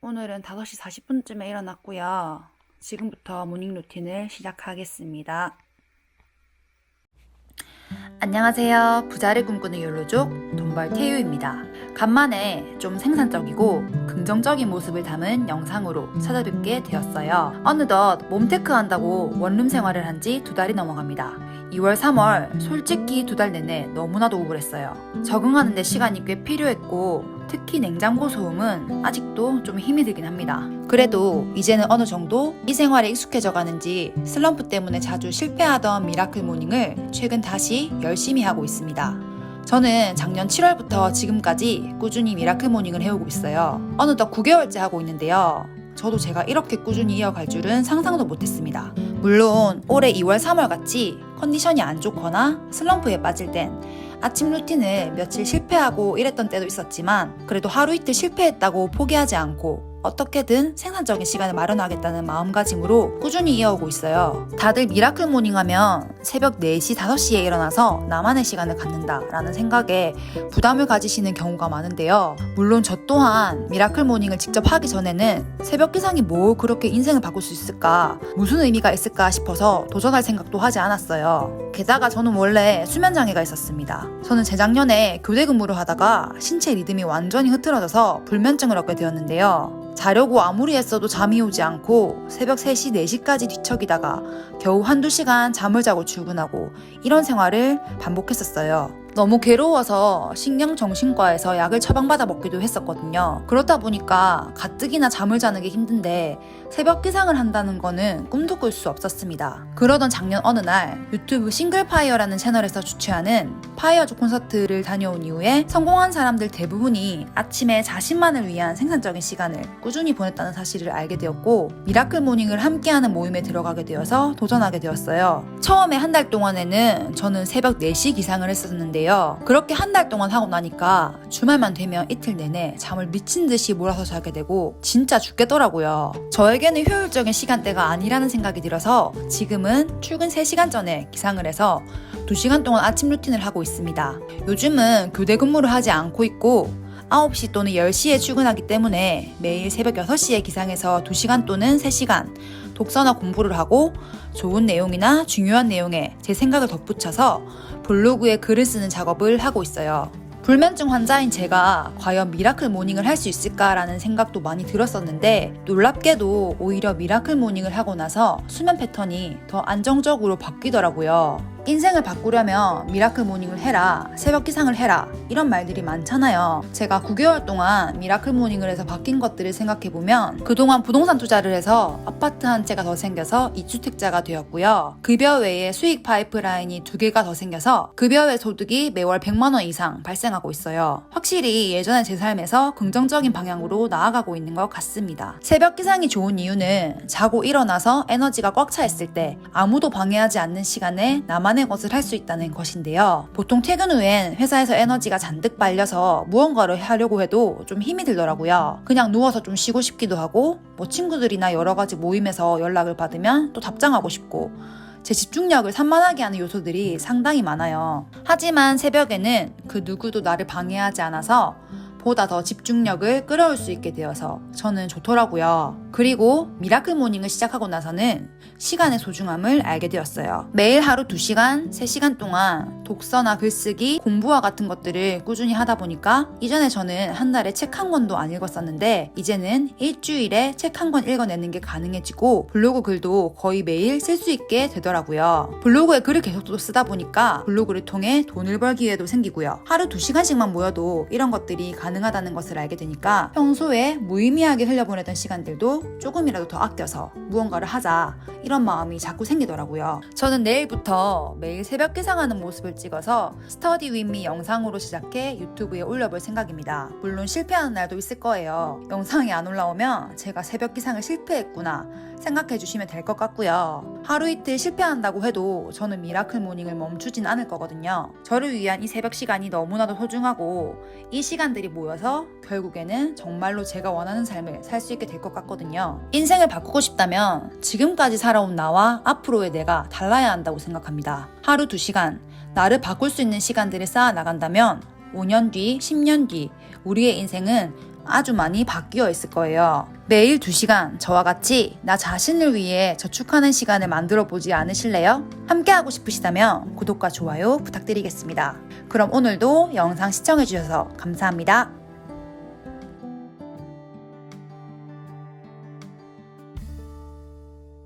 오늘은 5시 40분쯤에 일어났고요. 지금부터 모닝 루틴을 시작하겠습니다. 안녕하세요. 부자를 꿈꾸는 욜로족 돈벌 태유입니다. 간만에 좀 생산적이고 긍정적인 모습을 담은 영상으로 찾아뵙게 되었어요. 어느덧 몸테크 한다고 원룸 생활을 한 지 2달이 넘어갑니다. 2월, 3월 솔직히 2달 내내 너무나도 우울했어요. 적응하는 데 시간이 꽤 필요했고 특히 냉장고 소음은 아직도 좀 힘이 들긴 합니다. 그래도 이제는 어느 정도 이 생활에 익숙해져 가는지 슬럼프 때문에 자주 실패하던 미라클 모닝을 최근 다시 열심히 하고 있습니다. 저는 작년 7월부터 지금까지 꾸준히 미라클 모닝을 해오고 있어요. 어느덧 9개월째 하고 있는데요. 저도 제가 이렇게 꾸준히 이어갈 줄은 상상도 못했습니다. 물론 올해 2월, 3월 같이 컨디션이 안 좋거나 슬럼프에 빠질 땐 아침 루틴을 며칠 실패하고 이랬던 때도 있었지만 그래도 하루 이틀 실패했다고 포기하지 않고 어떻게든 생산적인 시간을 마련하겠다는 마음가짐으로 꾸준히 이어오고 있어요. 다들 미라클 모닝 하면 새벽 4시, 5시에 일어나서 나만의 시간을 갖는다라는 생각에 부담을 가지시는 경우가 많은데요. 물론 저 또한 미라클 모닝을 직접 하기 전에는 새벽 기상이 뭐 그렇게 인생을 바꿀 수 있을까? 무슨 의미가 있을까 싶어서 도전할 생각도 하지 않았어요. 게다가 저는 원래 수면장애가 있었습니다. 저는 재작년에 교대 근무를 하다가 신체 리듬이 완전히 흐트러져서 불면증을 얻게 되었는데요. 자려고 아무리 했어도 잠이 오지 않고 새벽 3시, 4시까지 뒤척이다가 겨우 한두 시간 잠을 자고 출근하고 이런 생활을 반복했었어요. 너무 괴로워서 신경정신과에서 약을 처방받아 먹기도 했었거든요. 그렇다 보니까 가뜩이나 잠을 자는 게 힘든데 새벽 기상을 한다는 거는 꿈도 꿀 수 없었습니다. 그러던 작년 어느 날 유튜브 싱글파이어라는 채널에서 주최하는 파이어족 콘서트를 다녀온 이후에 성공한 사람들 대부분이 아침에 자신만을 위한 생산적인 시간을 꾸준히 보냈다는 사실을 알게 되었고 미라클 모닝을 함께하는 모임에 들어가게 되어서 도전하게 되었어요. 처음에 한 달 동안에는 저는 새벽 4시 기상을 했었는데요. 그렇게 한 달 동안 하고 나니까 주말만 되면 이틀 내내 잠을 미친 듯이 몰아서 자게 되고 진짜 죽겠더라고요. 저에게는 효율적인 시간대가 아니라는 생각이 들어서 지금은 출근 3시간 전에 기상을 해서 2시간 동안 아침 루틴을 하고 있습니다. 요즘은 교대 근무를 하지 않고 있고 9시 또는 10시에 출근하기 때문에 매일 새벽 6시에 기상해서 2시간 또는 3시간 독서나 공부를 하고 좋은 내용이나 중요한 내용에 제 생각을 덧붙여서 블로그에 글을 쓰는 작업을 하고 있어요. 불면증 환자인 제가 과연 미라클 모닝을 할 수 있을까라는 생각도 많이 들었었는데 놀랍게도 오히려 미라클 모닝을 하고 나서 수면 패턴이 더 안정적으로 바뀌더라고요. 인생을 바꾸려면 미라클 모닝을 해라, 새벽 기상을 해라 이런 말들이 많잖아요. 제가 9개월 동안 미라클 모닝을 해서 바뀐 것들을 생각해보면 그동안 부동산 투자를 해서 아파트 한 채가 더 생겨서 2주택자가 되었고요. 급여 외에 수익 파이프라인이 2개가 더 생겨서 급여 외 소득이 매월 100만 원 이상 발생하고 있어요. 확실히 예전의 제 삶에서 긍정적인 방향으로 나아가고 있는 것 같습니다. 새벽 기상이 좋은 이유는 자고 일어나서 에너지가 꽉 차 있을 때 아무도 방해하지 않는 시간에 나만의 것을 할 수 있다는 것인데요. 보통 퇴근 후엔 회사에서 에너지가 잔뜩 빨려서 무언가를 하려고 해도 좀 힘이 들더라고요. 그냥 누워서 좀 쉬고 싶기도 하고 친구들이나 여러 가지 모임에서 연락을 받으면 또 답장하고 싶고 제 집중력을 산만하게 하는 요소들이 상당히 많아요. 하지만 새벽에는 그 누구도 나를 방해하지 않아서 보다 더 집중력을 끌어올 수 있게 되어서 저는 좋더라고요. 그리고 미라클 모닝을 시작하고 나서는 시간의 소중함을 알게 되었어요. 매일 하루 2시간, 3시간 동안 독서나 글쓰기, 공부와 같은 것들을 꾸준히 하다 보니까 이전에 저는 한 달에 책 한 권도 안 읽었었는데 이제는 일주일에 책 한 권 읽어내는 게 가능해지고 블로그 글도 거의 매일 쓸 수 있게 되더라고요. 블로그에 글을 계속 또 쓰다 보니까 블로그를 통해 돈을 벌 기회도 생기고요. 하루 2시간씩만 모여도 이런 것들이 가능하다는 것을 알게 되니까 평소에 무의미하게 흘려보내던 시간들도 조금이라도 더 아껴서 무언가를 하자 이런 마음이 자꾸 생기더라고요. 저는 내일부터 매일 새벽 기상하는 모습을 찍어서 스터디 윗 미 영상으로 시작해 유튜브에 올려볼 생각입니다. 물론 실패하는 날도 있을 거예요. 영상이 안 올라오면 제가 새벽 기상을 실패했구나 생각해 주시면 될 것 같고요. 하루 이틀 실패한다고 해도 저는 미라클 모닝을 멈추진 않을 거거든요. 저를 위한 이 새벽 시간이 너무나도 소중하고 이 시간들이 모여서 결국에는 정말로 제가 원하는 삶을 살 수 있게 될 것 같거든요. 인생을 바꾸고 싶다면 지금까지 살아온 나와 앞으로의 내가 달라야 한다고 생각합니다. 하루 2시간 나를 바꿀 수 있는 시간들을 쌓아 나간다면 5년 뒤, 10년 뒤 우리의 인생은 아주 많이 바뀌어 있을 거예요. 매일 2시간 저와 같이 나 자신을 위해 저축하는 시간을 만들어 보지 않으실래요? 함께 하고 싶으시다면 구독과 좋아요 부탁드리겠습니다. 그럼 오늘도 영상 시청해주셔서 감사합니다.